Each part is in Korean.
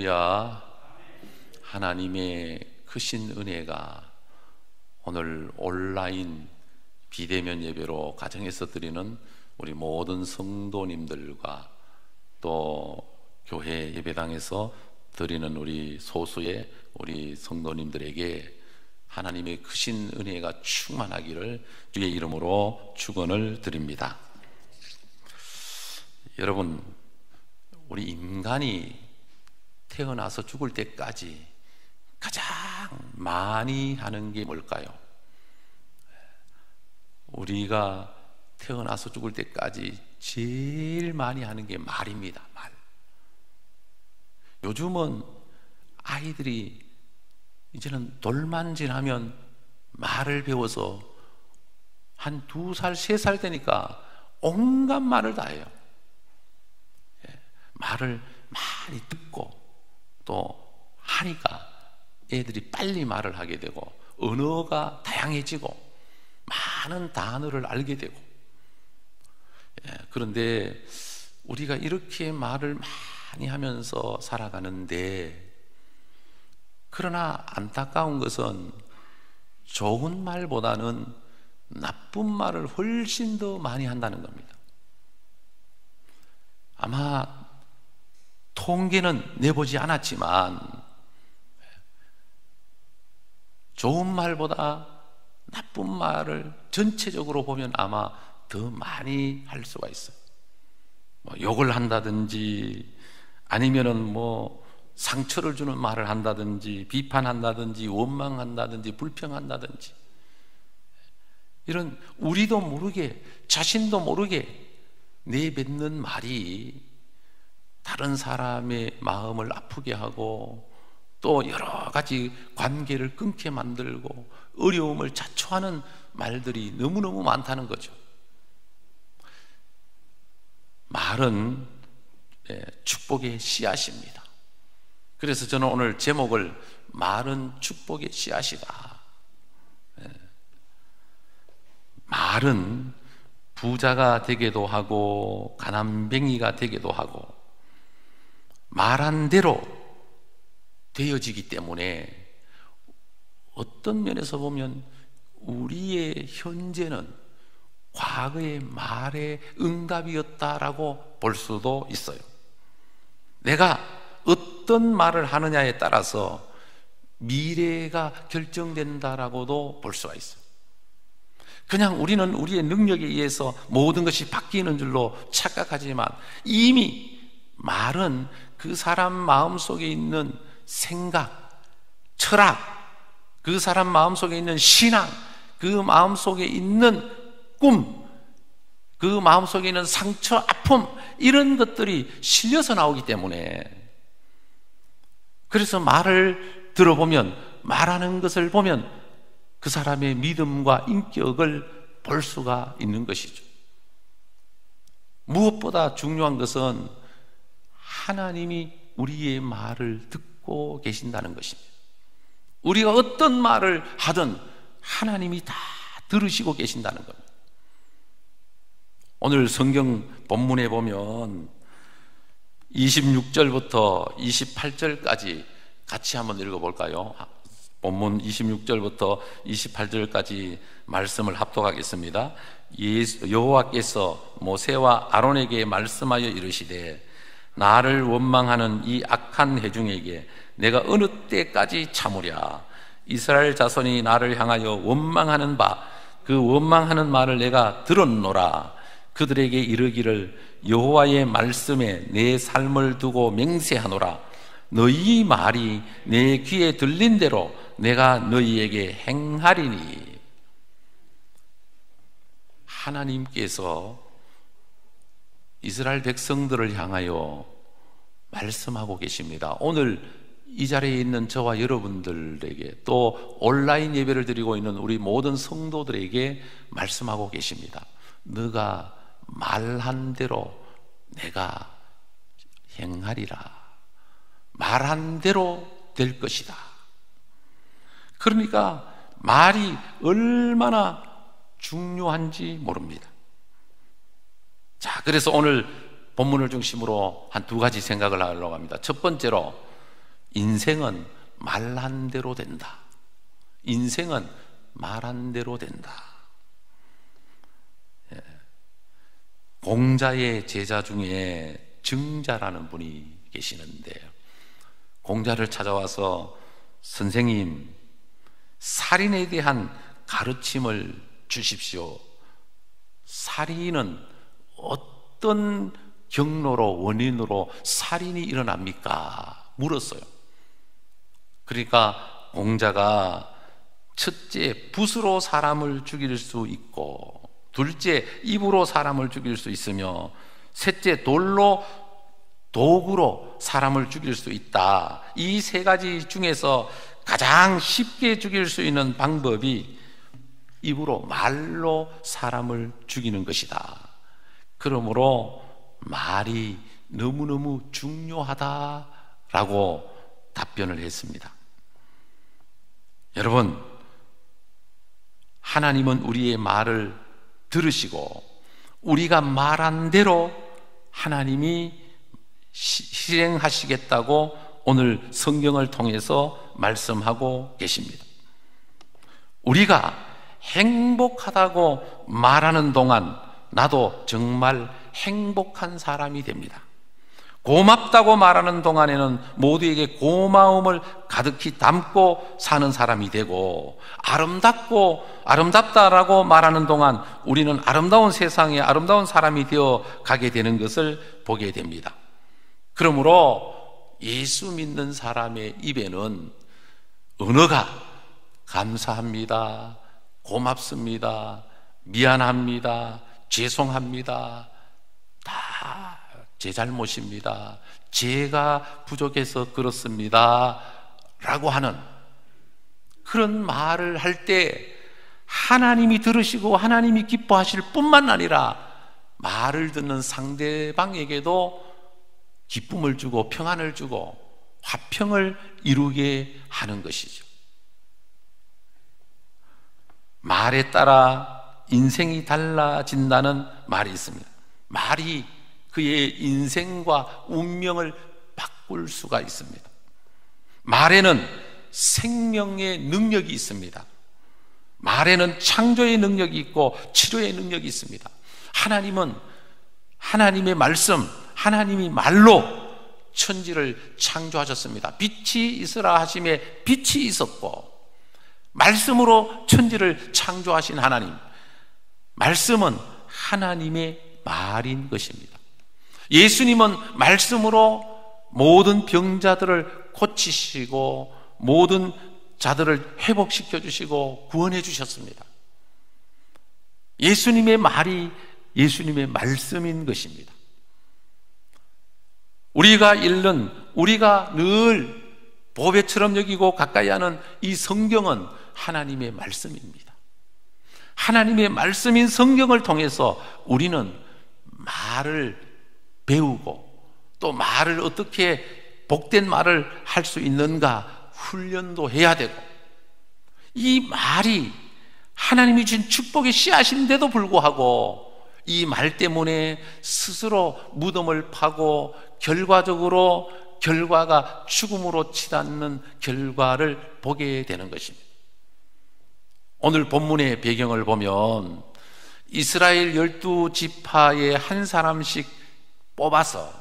할렐루야. 하나님의 크신 은혜가 오늘 온라인 비대면 예배로 가정에서 드리는 우리 모든 성도님들과 또 교회 예배당에서 드리는 우리 소수의 우리 성도님들에게 하나님의 크신 은혜가 충만하기를 주의 이름으로 축원을 드립니다. 여러분, 우리 인간이 태어나서 죽을 때까지 가장 많이 하는 게 뭘까요? 우리가 태어나서 죽을 때까지 제일 많이 하는 게 말입니다. 말. 요즘은 아이들이 이제는 돌만 지나면 말을 배워서 한 2살, 3살 되니까 온갖 말을 다 해요. 말을 많이 듣고 또 하니까 애들이 빨리 말을 하게 되고 언어가 다양해지고 많은 단어를 알게 되고, 그런데 우리가 이렇게 말을 많이 하면서 살아가는데, 그러나 안타까운 것은 좋은 말보다는 나쁜 말을 훨씬 더 많이 한다는 겁니다. 아마 통계는 내보지 않았지만 좋은 말보다 나쁜 말을 전체적으로 보면 아마 더 많이 할 수가 있어요. 욕을 한다든지 아니면은 상처를 주는 말을 한다든지 비판한다든지 원망한다든지 불평한다든지, 이런 우리도 모르게 자신도 모르게 내뱉는 말이 다른 사람의 마음을 아프게 하고 또 여러 가지 관계를 끊게 만들고 어려움을 자초하는 말들이 너무너무 많다는 거죠. 말은 축복의 씨앗입니다. 그래서 저는 오늘 제목을 말은 축복의 씨앗이다. 말은 부자가 되게도 하고 가난뱅이가 되게도 하고 말한 대로 되어지기 때문에 어떤 면에서 보면 우리의 현재는 과거의 말의 응답이었다라고 볼 수도 있어요. 내가 어떤 말을 하느냐에 따라서 미래가 결정된다라고도 볼 수가 있어요. 그냥 우리는 우리의 능력에 의해서 모든 것이 바뀌는 줄로 착각하지만 이미 말은 그 사람 마음속에 있는 생각, 철학, 그 사람 마음속에 있는 신앙, 그 마음속에 있는 꿈, 그 마음속에 있는 상처, 아픔, 이런 것들이 실려서 나오기 때문에, 그래서 말을 들어보면, 말하는 것을 보면 그 사람의 믿음과 인격을 볼 수가 있는 것이죠. 무엇보다 중요한 것은 하나님이 우리의 말을 듣고 계신다는 것입니다. 우리가 어떤 말을 하든 하나님이 다 들으시고 계신다는 겁니다. 오늘 성경 본문에 보면 26절부터 28절까지 같이 한번 읽어볼까요? 본문 26절부터 28절까지 말씀을 합독하겠습니다. 여호와께서 모세와 아론에게 말씀하여 이르시되, 나를 원망하는 이 악한 회중에게 내가 어느 때까지 참으랴. 이스라엘 자손이 나를 향하여 원망하는 바, 그 원망하는 말을 내가 들었노라. 그들에게 이르기를, 여호와의 말씀에 내 삶을 두고 맹세하노라. 너희 말이 내 귀에 들린 대로 내가 너희에게 행하리니. 하나님께서 이스라엘 백성들을 향하여 말씀하고 계십니다. 오늘 이 자리에 있는 저와 여러분들에게, 또 온라인 예배를 드리고 있는 우리 모든 성도들에게 말씀하고 계십니다. 너가 말한 대로 내가 행하리라. 말한 대로 될 것이다. 그러니까 말이 얼마나 중요한지 모릅니다. 자, 그래서 오늘 본문을 중심으로 한 2가지 생각을 하려고 합니다. 첫 번째로, 인생은 말한 대로 된다. 인생은 말한 대로 된다. 공자의 제자 중에 증자라는 분이 계시는데, 공자를 찾아와서 선생님, 살인에 대한 가르침을 주십시오. 살인은 어떤 경로로, 원인으로 살인이 일어납니까? 물었어요. 그러니까 공자가 첫째, 붓으로 사람을 죽일 수 있고, 둘째, 입으로 사람을 죽일 수 있으며, 셋째, 돌로, 도구로 사람을 죽일 수 있다. 이 세 가지 중에서 가장 쉽게 죽일 수 있는 방법이 입으로, 말로 사람을 죽이는 것이다. 그러므로 말이 너무너무 중요하다라고 답변을 했습니다. 여러분, 하나님은 우리의 말을 들으시고 우리가 말한 대로 하나님이 실행하시겠다고 오늘 성경을 통해서 말씀하고 계십니다. 우리가 행복하다고 말하는 동안 나도 정말 행복한 사람이 됩니다. 고맙다고 말하는 동안에는 모두에게 고마움을 가득히 담고 사는 사람이 되고, 아름답다라고 말하는 동안 우리는 아름다운 세상에 아름다운 사람이 되어 가게 되는 것을 보게 됩니다. 그러므로 예수 믿는 사람의 입에는 언어가 감사합니다, 고맙습니다, 미안합니다, 죄송합니다, 다 제 잘못입니다, 제가 부족해서 그렇습니다 라고 하는 그런 말을 할 때 하나님이 들으시고 하나님이 기뻐하실 뿐만 아니라 말을 듣는 상대방에게도 기쁨을 주고 평안을 주고 화평을 이루게 하는 것이죠. 말에 따라 인생이 달라진다는 말이 있습니다. 말이 그의 인생과 운명을 바꿀 수가 있습니다. 말에는 생명의 능력이 있습니다. 말에는 창조의 능력이 있고 치료의 능력이 있습니다. 하나님은 하나님의 말씀, 하나님이 말로 천지를 창조하셨습니다. 빛이 있으라 하심에 빛이 있었고, 말씀으로 천지를 창조하신 하나님, 말씀은 하나님의 말인 것입니다. 예수님은 말씀으로 모든 병자들을 고치시고 모든 자들을 회복시켜 주시고 구원해 주셨습니다. 예수님의 말이 예수님의 말씀인 것입니다. 우리가 읽는, 우리가 늘 보배처럼 여기고 가까이 하는 이 성경은 하나님의 말씀입니다. 하나님의 말씀인 성경을 통해서 우리는 말을 배우고 또 말을 어떻게 복된 말을 할 수 있는가 훈련도 해야 되고, 이 말이 하나님이 주신 축복의 씨앗인데도 불구하고 이 말 때문에 스스로 무덤을 파고 결과적으로 결과가 죽음으로 치닫는 결과를 보게 되는 것입니다. 오늘 본문의 배경을 보면 이스라엘 12지파의 한 사람씩 뽑아서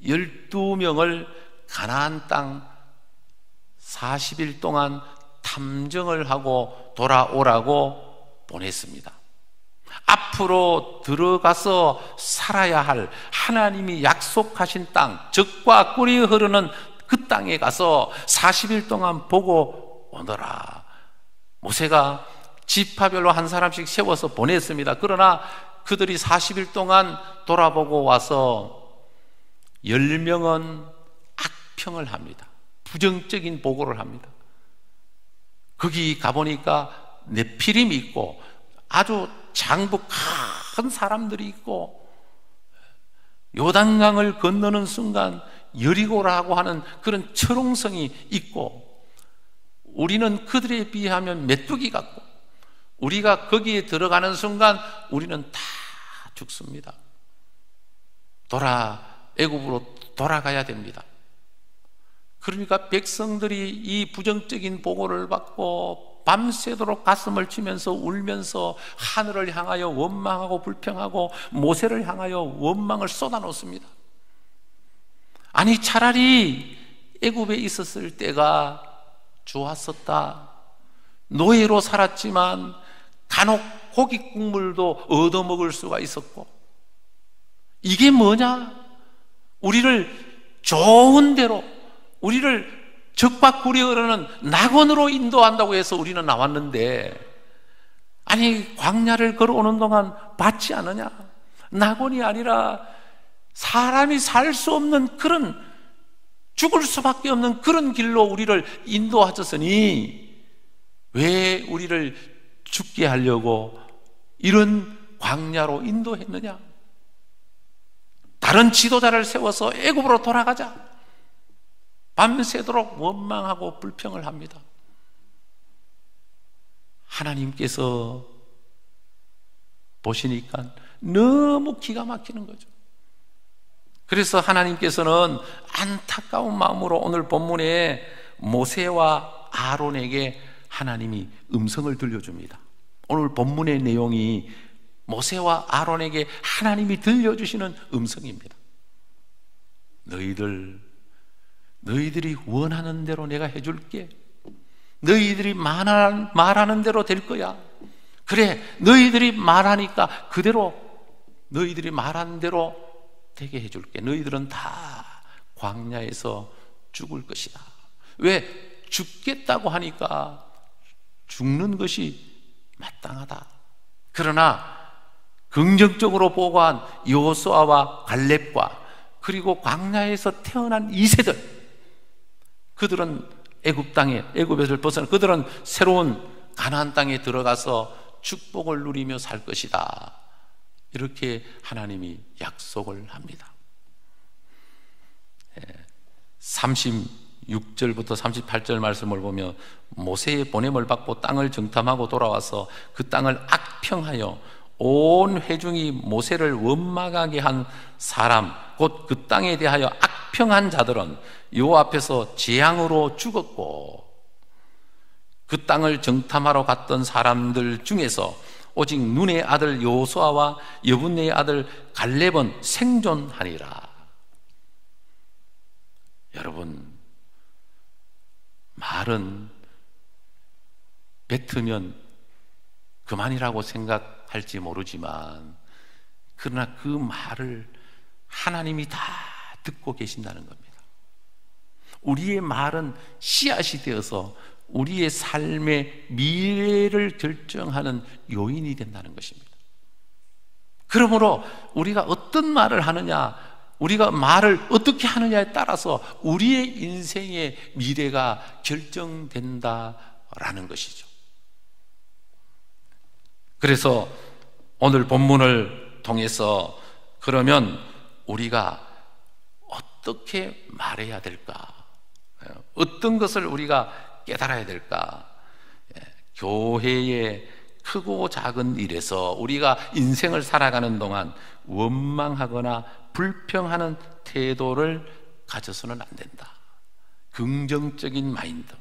12명을 가나안 땅 40일 동안 탐정을 하고 돌아오라고 보냈습니다. 앞으로 들어가서 살아야 할 하나님이 약속하신 땅, 젖과 꿀이 흐르는 그 땅에 가서 40일 동안 보고 오너라. 모세가 지파별로 한 사람씩 세워서 보냈습니다. 그러나 그들이 40일 동안 돌아보고 와서 10명은 악평을 합니다. 부정적인 보고를 합니다. 거기 가보니까 네피림이 있고 아주 장부 큰 사람들이 있고, 요단강을 건너는 순간 여리고라고 하는 그런 철옹성이 있고, 우리는 그들에 비하면 메뚜기 같고, 우리가 거기에 들어가는 순간 우리는 다 죽습니다. 애굽으로 돌아가야 됩니다. 그러니까 백성들이 이 부정적인 보고를 받고 밤새도록 가슴을 치면서 울면서 하늘을 향하여 원망하고 불평하고 모세를 향하여 원망을 쏟아놓습니다. 아니, 차라리 애굽에 있었을 때가 좋았었다. 노예로 살았지만 간혹 고기 국물도 얻어먹을 수가 있었고, 이게 뭐냐? 우리를 좋은 대로, 우리를 적박구리 흐르는 낙원으로 인도한다고 해서 우리는 나왔는데, 아니, 광야를 걸어오는 동안 받지 않느냐? 낙원이 아니라 사람이 살 수 없는 그런, 죽을 수밖에 없는 그런 길로 우리를 인도하셨으니 왜 우리를 죽게 하려고 이런 광야로 인도했느냐? 다른 지도자를 세워서 애굽으로 돌아가자. 밤새도록 원망하고 불평을 합니다. 하나님께서 보시니까 너무 기가 막히는 거죠. 그래서 하나님께서는 안타까운 마음으로 오늘 본문에 모세와 아론에게 하나님이 음성을 들려줍니다. 오늘 본문의 내용이 모세와 아론에게 하나님이 들려주시는 음성입니다. 너희들이 원하는 대로 내가 해줄게. 너희들이 말하는 대로 될 거야. 그래, 너희들이 말하니까 그대로, 너희들이 말한 대로 되게 해줄게. 너희들은 다 광야에서 죽을 것이다. 왜? 죽겠다고 하니까 죽는 것이 마땅하다. 그러나 긍정적으로 보고한 여호수아와 갈렙과 그리고 광야에서 태어난 2세들, 그들은 애굽에서 벗어나 그들은 새로운 가나안 땅에 들어가서 축복을 누리며 살 것이다. 이렇게 하나님이 약속을 합니다. 36절부터 38절 말씀을 보면 모세의 보냄을 받고 땅을 정탐하고 돌아와서 그 땅을 악평하여 온 회중이 모세를 원망하게 한 사람, 곧 그 땅에 대하여 악평한 자들은 여호와 앞에서 재앙으로 죽었고, 그 땅을 정탐하러 갔던 사람들 중에서 오직 눈의 아들 여호수아와 여분네의 아들 갈렙은 생존하니라. 여러분, 말은 뱉으면 그만이라고 생각할지 모르지만, 그러나 그 말을 하나님이 다 듣고 계신다는 겁니다. 우리의 말은 씨앗이 되어서 우리의 삶의 미래를 결정하는 요인이 된다는 것입니다. 그러므로 우리가 어떤 말을 하느냐, 우리가 말을 어떻게 하느냐에 따라서 우리의 인생의 미래가 결정된다라는 것이죠. 그래서 오늘 본문을 통해서 그러면 우리가 어떻게 말해야 될까? 어떤 것을 우리가 깨달아야 될까? 교회의 크고 작은 일에서 우리가 인생을 살아가는 동안 원망하거나 불평하는 태도를 가져서는 안 된다. 긍정적인 마인드.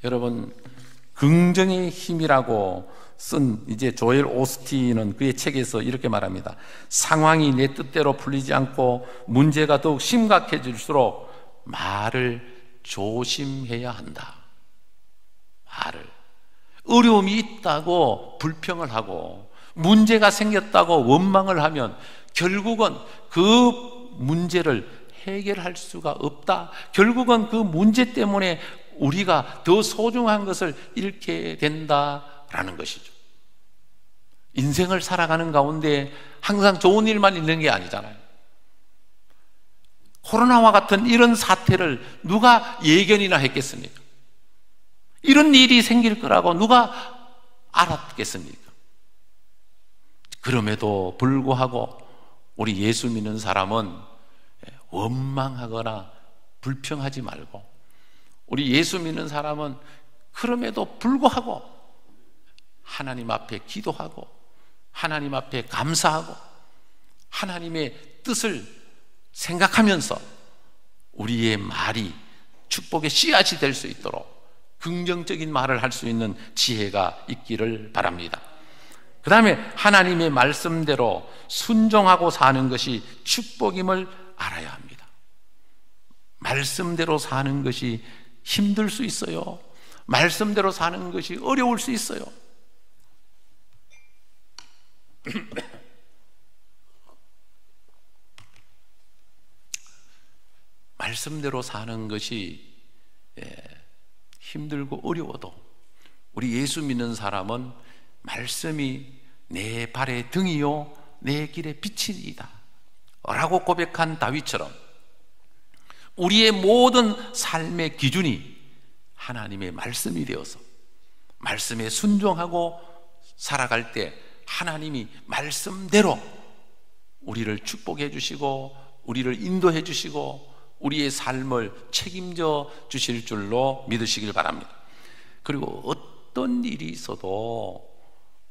여러분, 긍정의 힘이라고 쓴 이제 조엘 오스틴은 그의 책에서 이렇게 말합니다. 상황이 내 뜻대로 풀리지 않고 문제가 더욱 심각해질수록 말을 조심해야 한다. 어려움이 있다고 불평을 하고 문제가 생겼다고 원망을 하면 결국은 그 문제를 해결할 수가 없다. 결국은 그 문제 때문에 우리가 더 소중한 것을 잃게 된다라는 것이죠. 인생을 살아가는 가운데 항상 좋은 일만 있는 게 아니잖아요. 코로나와 같은 이런 사태를 누가 예견이나 했겠습니까? 이런 일이 생길 거라고 누가 알았겠습니까? 그럼에도 불구하고 우리 예수 믿는 사람은 원망하거나 불평하지 말고, 우리 예수 믿는 사람은 그럼에도 불구하고 하나님 앞에 기도하고 하나님 앞에 감사하고 하나님의 뜻을 생각하면서 우리의 말이 축복의 씨앗이 될 수 있도록 긍정적인 말을 할 수 있는 지혜가 있기를 바랍니다. 그 다음에 하나님의 말씀대로 순종하고 사는 것이 축복임을 알아야 합니다. 말씀대로 사는 것이 힘들 수 있어요. 말씀대로 사는 것이 어려울 수 있어요. 말씀대로 사는 것이 힘들고 어려워도 우리 예수 믿는 사람은 말씀이 내 발의 등이요 내 길의 빛이니이다 라고 고백한 다윗처럼 우리의 모든 삶의 기준이 하나님의 말씀이 되어서 말씀에 순종하고 살아갈 때 하나님이 말씀대로 우리를 축복해 주시고 우리를 인도해 주시고 우리의 삶을 책임져 주실 줄로 믿으시길 바랍니다. 그리고 어떤 일이 있어도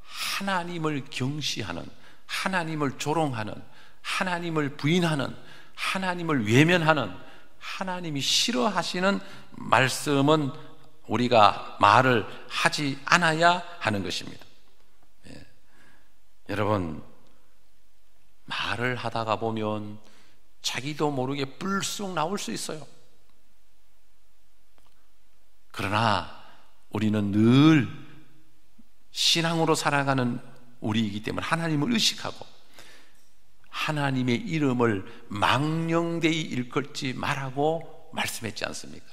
하나님을 경시하는, 하나님을 조롱하는, 하나님을 부인하는, 하나님을 외면하는, 하나님이 싫어하시는 말씀은 우리가 말을 하지 않아야 하는 것입니다. 여러분, 말을 하다가 보면 자기도 모르게 불쑥 나올 수 있어요. 그러나 우리는 늘 신앙으로 살아가는 우리이기 때문에 하나님을 의식하고 하나님의 이름을 망령되이 일컬지 말라고 말씀했지 않습니까?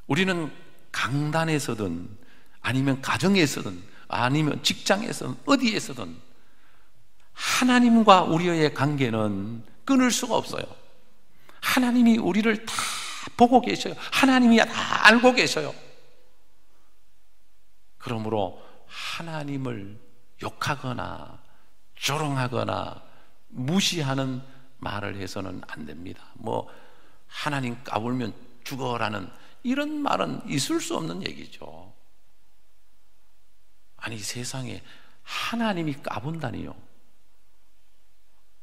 우리는 강단에서든 아니면 가정에서든 아니면 직장에서든 어디에서든 하나님과 우리의 관계는 끊을 수가 없어요. 하나님이 우리를 다 보고 계셔요. 하나님이 다 알고 계셔요. 그러므로 하나님을 욕하거나 조롱하거나 무시하는 말을 해서는 안 됩니다. 뭐 하나님 까불면 죽어라는 이런 말은 있을 수 없는 얘기죠. 아니, 세상에 하나님이 까분다니요.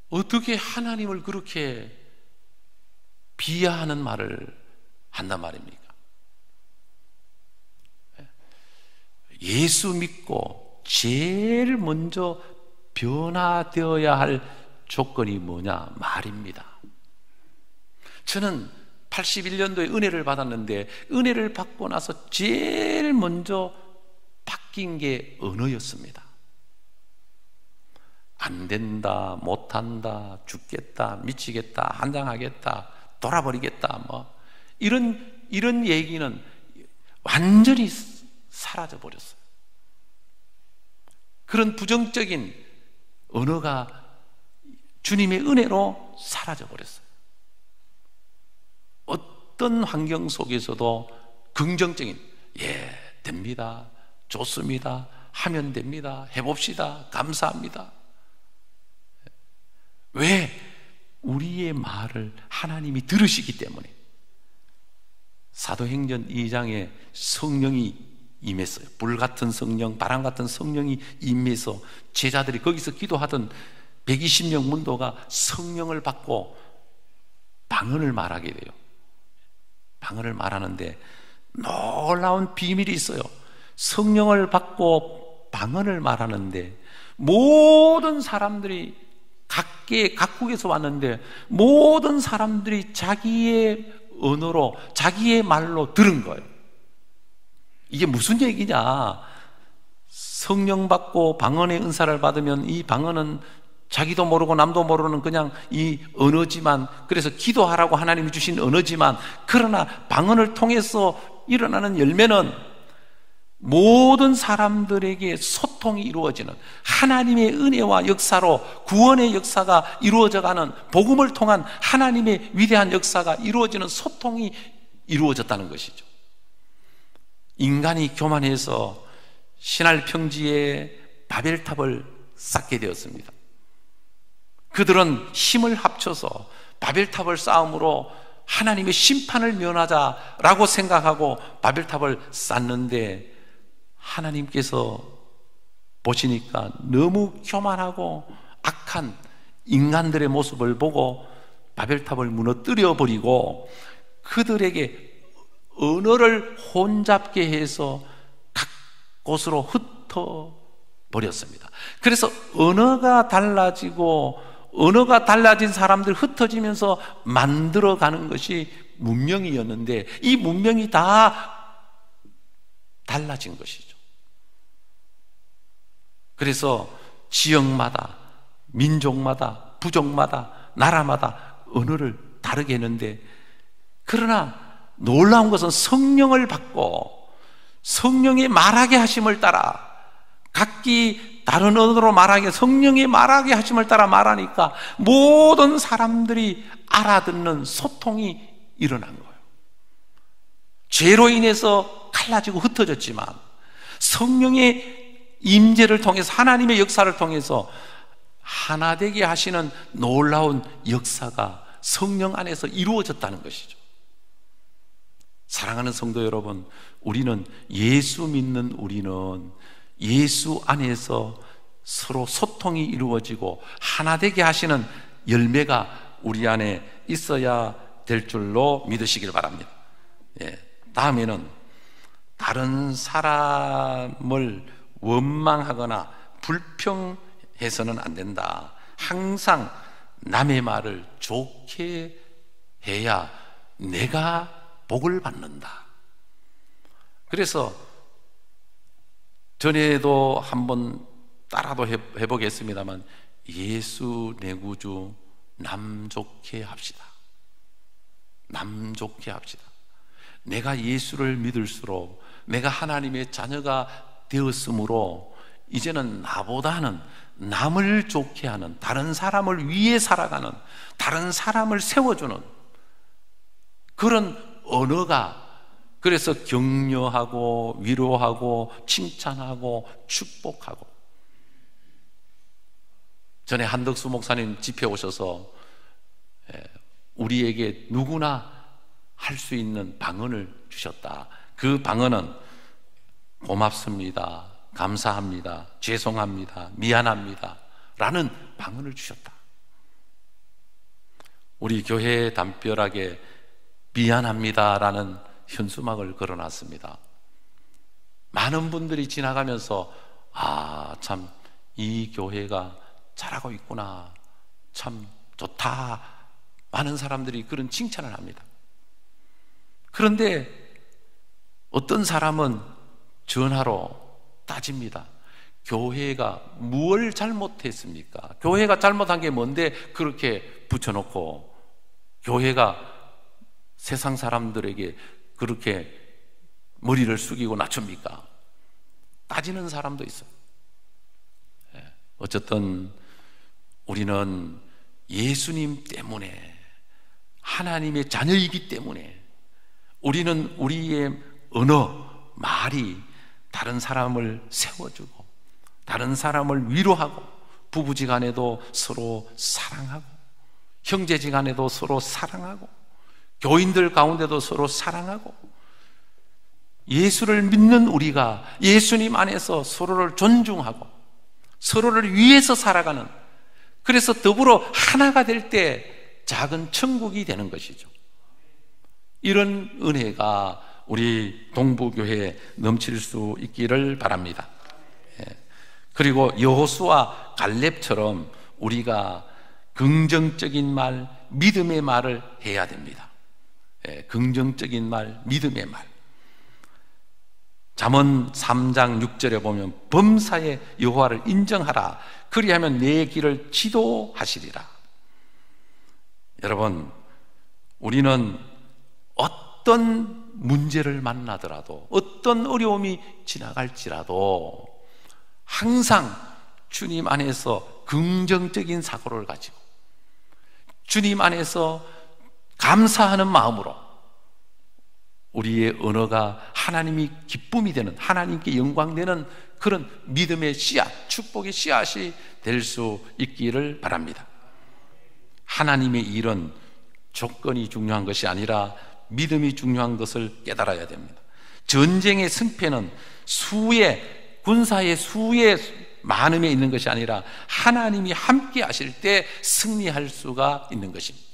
어떻게 하나님을 그렇게 비하하는 말을 한단 말입니까? 예수 믿고 제일 먼저 변화되어야 할 조건이 뭐냐? 말입니다. 저는 81년도에 은혜를 받았는데 은혜를 받고 나서 제일 먼저 바뀐 게 언어였습니다. 안 된다, 못한다, 죽겠다, 미치겠다, 한장하겠다, 돌아버리겠다, 뭐 이런 얘기는 완전히 사라져 버렸어요. 그런 부정적인 언어가 주님의 은혜로 사라져 버렸어요. 어떤 환경 속에서도 긍정적인 됩니다, 좋습니다, 하면 됩니다, 해봅시다, 감사합니다. 왜? 우리의 말을 하나님이 들으시기 때문에. 사도행전 2장에 성령이 임했어요. 불같은 성령, 바람같은 성령이 임해서 제자들이 거기서 기도하던 120명 문도가 성령을 받고 방언을 말하게 돼요. 방언을 말하는데 놀라운 비밀이 있어요. 성령을 받고 방언을 말하는데 모든 사람들이 각국에서 왔는데 모든 사람들이 자기의 언어로 자기의 말로 들은 거예요. 이게 무슨 얘기냐? 성령 받고 방언의 은사를 받으면 이 방언은 자기도 모르고 남도 모르는 그냥 이 언어지만, 그래서 기도하라고 하나님이 주신 언어지만, 그러나 방언을 통해서 일어나는 열매는 모든 사람들에게 소통이 이루어지는 하나님의 은혜와 역사로 구원의 역사가 이루어져가는, 복음을 통한 하나님의 위대한 역사가 이루어지는 소통이 이루어졌다는 것이죠. 인간이 교만해서 신할 평지에 바벨탑을 쌓게 되었습니다. 그들은 힘을 합쳐서 바벨탑을 쌓음으로 하나님의 심판을 면하자라고 생각하고 바벨탑을 쌓는데, 하나님께서 보시니까 너무 교만하고 악한 인간들의 모습을 보고 바벨탑을 무너뜨려 버리고 그들에게 언어를 혼잡게 해서 각 곳으로 흩어 버렸습니다. 그래서 언어가 달라지고 언어가 달라진 사람들 흩어지면서 만들어가는 것이 문명이었는데 이 문명이 다 달라진 것이죠. 그래서 지역마다, 민족마다, 부족마다, 나라마다 언어를 다르게 했는데, 그러나 놀라운 것은 성령을 받고 성령의 말하게 하심을 따라 각기 다른 언어로 말하게, 성령이 말하게 하심을 따라 말하니까 모든 사람들이 알아듣는 소통이 일어난 거예요. 죄로 인해서 갈라지고 흩어졌지만 성령의 임재를 통해서, 하나님의 역사를 통해서 하나 되게 하시는 놀라운 역사가 성령 안에서 이루어졌다는 것이죠. 사랑하는 성도 여러분, 우리는 예수 믿는 우리는 예수 안에서 서로 소통이 이루어지고 하나 되게 하시는 열매가 우리 안에 있어야 될 줄로 믿으시길 바랍니다. 다음에는 다른 사람을 원망하거나 불평해서는 안 된다. 항상 남의 말을 좋게 해야 내가 복을 받는다. 그래서 전에도 한번 따라도 해보겠습니다만, 예수 내 구주 남 좋게 합시다. 남 좋게 합시다. 내가 예수를 믿을수록 내가 하나님의 자녀가 되었으므로 이제는 나보다는 남을 좋게 하는, 다른 사람을 위해 살아가는, 다른 사람을 세워주는 그런 언어가, 그래서 격려하고 위로하고 칭찬하고 축복하고. 전에 한덕수 목사님 집회 오셔서 우리에게 누구나 할 수 있는 방언을 주셨다. 그 방언은 고맙습니다, 감사합니다, 죄송합니다, 미안합니다 라는 방언을 주셨다. 우리 교회에 담벼락에 미안합니다 라는 현수막을 걸어놨습니다. 많은 분들이 지나가면서 참 이 교회가 잘하고 있구나, 참 좋다, 많은 사람들이 그런 칭찬을 합니다. 그런데 어떤 사람은 전화로 따집니다. 교회가 무엇을 잘못했습니까? 교회가 잘못한 게 뭔데 그렇게 붙여놓고 교회가 세상 사람들에게 그렇게 머리를 숙이고 낮춥니까? 따지는 사람도 있어요. 어쨌든 우리는 예수님 때문에, 하나님의 자녀이기 때문에 우리는 우리의 언어, 말이 다른 사람을 세워주고 다른 사람을 위로하고, 부부지간에도 서로 사랑하고, 형제지간에도 서로 사랑하고, 교인들 가운데도 서로 사랑하고, 예수를 믿는 우리가 예수님 안에서 서로를 존중하고 서로를 위해서 살아가는, 그래서 더불어 하나가 될 때 작은 천국이 되는 것이죠. 이런 은혜가 우리 동부교회에 넘칠 수 있기를 바랍니다. 그리고 여호수아 갈렙처럼 우리가 긍정적인 말, 믿음의 말을 해야 됩니다. 긍정적인 말, 믿음의 말. 잠언 3장 6절에 보면 범사에 여호와를 인정하라, 그리하면 내 길을 지도하시리라. 여러분, 우리는 어떤 문제를 만나더라도, 어떤 어려움이 지나갈지라도 항상 주님 안에서 긍정적인 사고를 가지고 주님 안에서 감사하는 마음으로 우리의 언어가 하나님이 기쁨이 되는, 하나님께 영광되는 그런 믿음의 씨앗, 축복의 씨앗이 될 수 있기를 바랍니다. 하나님의 일은 조건이 중요한 것이 아니라 믿음이 중요한 것을 깨달아야 됩니다. 전쟁의 승패는 수의, 군사의 수의 많음에 있는 것이 아니라 하나님이 함께 하실 때 승리할 수가 있는 것입니다.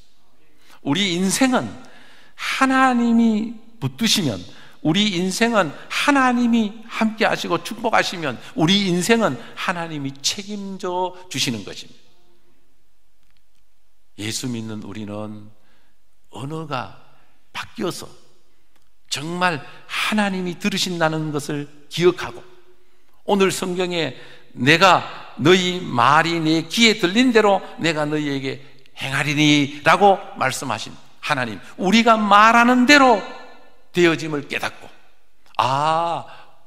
우리 인생은 하나님이 붙드시면, 우리 인생은 하나님이 함께 하시고 축복하시면 우리 인생은 하나님이 책임져 주시는 것입니다. 예수 믿는 우리는 언어가 바뀌어서 정말 하나님이 들으신다는 것을 기억하고, 오늘 성경에 내가 너희 말이 내 귀에 들린 대로 내가 너희에게 행하리니 라고 말씀하신 하나님, 우리가 말하는 대로 되어짐을 깨닫고,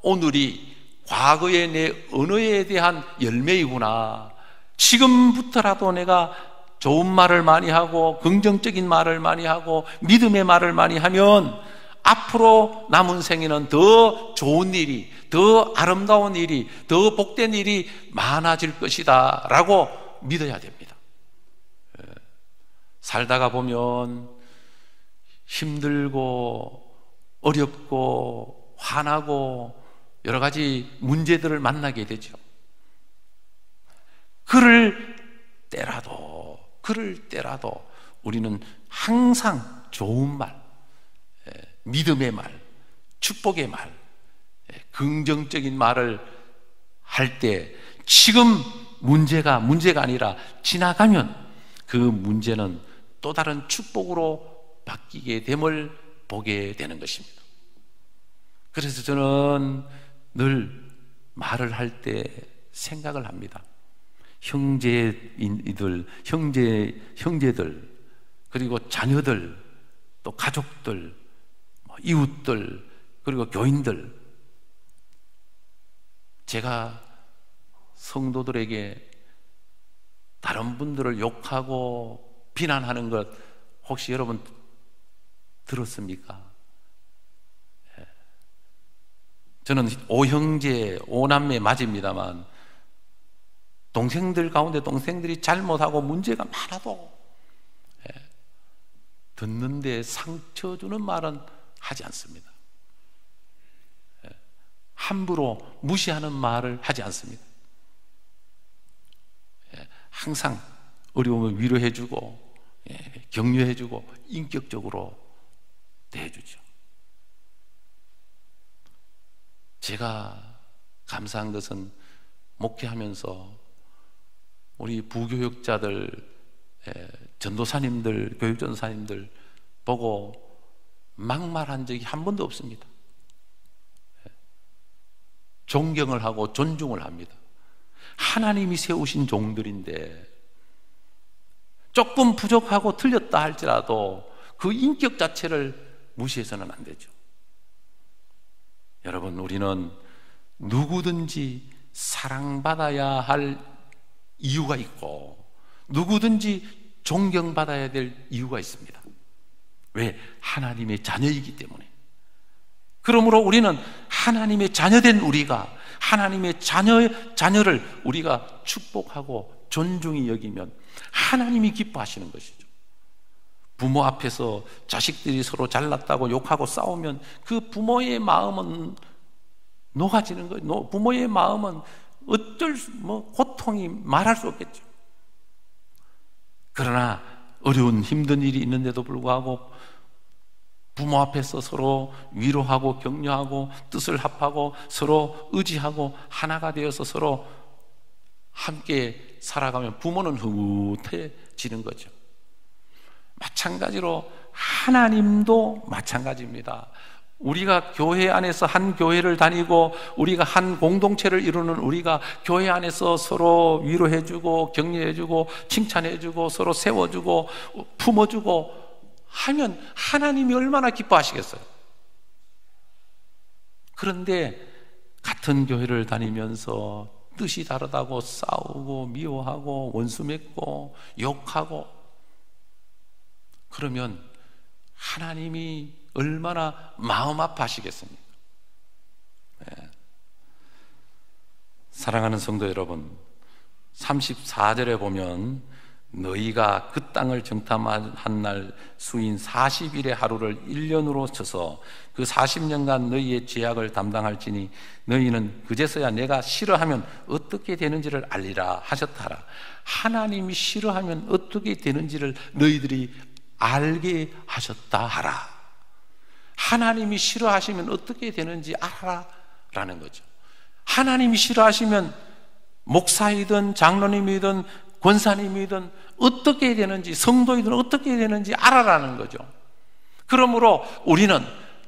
오늘이 과거의 내 언어에 대한 열매이구나, 지금부터라도 내가 좋은 말을 많이 하고 긍정적인 말을 많이 하고 믿음의 말을 많이 하면 앞으로 남은 생에는 더 좋은 일이, 더 아름다운 일이, 더 복된 일이 많아질 것이다 라고 믿어야 됩니다. 살다가 보면 힘들고 어렵고 화나고 여러 가지 문제들을 만나게 되죠. 그럴 때라도 우리는 항상 좋은 말, 믿음의 말, 축복의 말, 긍정적인 말을 할 때 지금 문제가 아니라 지나가면 그 문제는 또 다른 축복으로 바뀌게 됨을 보게 되는 것입니다. 그래서 저는 늘 말을 할 때 생각을 합니다. 형제들, 그리고 자녀들, 또 가족들, 이웃들, 그리고 교인들, 제가 성도들에게 다른 분들을 욕하고 비난하는 것 혹시 여러분 들었습니까? 저는 5형제 5남매 맞습니다만 동생들 가운데 동생들이 잘못하고 문제가 많아도 듣는데 상처 주는 말은 하지 않습니다. 함부로 무시하는 말을 하지 않습니다. 항상 어려움을 위로해주고 격려해주고 인격적으로 대해주죠. 제가 감사한 것은 목회하면서 우리 부교육자들, 전도사님들, 교육전도사님들 보고 막말한 적이 한 번도 없습니다. 존경을 하고 존중을 합니다. 하나님이 세우신 종들인데 조금 부족하고 틀렸다 할지라도 그 인격 자체를 무시해서는 안 되죠. 여러분, 우리는 누구든지 사랑받아야 할 이유가 있고 누구든지 존경받아야 될 이유가 있습니다. 왜? 하나님의 자녀이기 때문에. 그러므로 우리는 하나님의 자녀된 우리가 하나님의 자녀를 우리가 축복하고 존중히 여기면 하나님이 기뻐하시는 것이죠. 부모 앞에서 자식들이 서로 잘났다고 욕하고 싸우면 그 부모의 마음은 녹아지는 거예요. 부모의 마음은 고통이 말할 수 없겠죠. 그러나 어려운 힘든 일이 있는데도 불구하고 부모 앞에서 서로 위로하고 격려하고 뜻을 합하고 서로 의지하고 하나가 되어서 서로 함께 살아가면 부모는 흐뭇해지는 거죠. 마찬가지로 하나님도 마찬가지입니다. 우리가 교회 안에서 한 교회를 다니고 우리가 한 공동체를 이루는 우리가 교회 안에서 서로 위로해주고 격려해주고 칭찬해주고 서로 세워주고 품어주고 하면 하나님이 얼마나 기뻐하시겠어요. 그런데 같은 교회를 다니면서 뜻이 다르다고 싸우고 미워하고 원수 맺고 욕하고 그러면 하나님이 얼마나 마음 아파하시겠습니까? 네. 사랑하는 성도 여러분, 34절에 보면 너희가 그 땅을 정탐한 날 수인 40일의 하루를 1년으로 쳐서 그 40년간 너희의 죄악을 담당할지니 너희는 그제서야 내가 싫어하면 어떻게 되는지를 알리라 하셨더라. 하나님이 싫어하면 어떻게 되는지를 너희들이 알게 하셨다 하라. 하나님이 싫어하시면 어떻게 되는지 알아라 라는 거죠. 하나님이 싫어하시면 목사이든 장로님이든 권사님이든 어떻게 되는지, 성도이든 어떻게 되는지 알아라는 거죠. 그러므로 우리는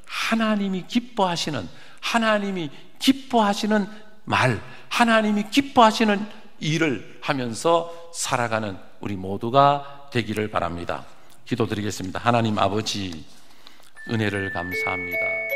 하나님이 기뻐하시는 말, 하나님이 기뻐하시는 일을 하면서 살아가는 우리 모두가 되기를 바랍니다. 기도드리겠습니다. 하나님 아버지, 은혜를 감사합니다.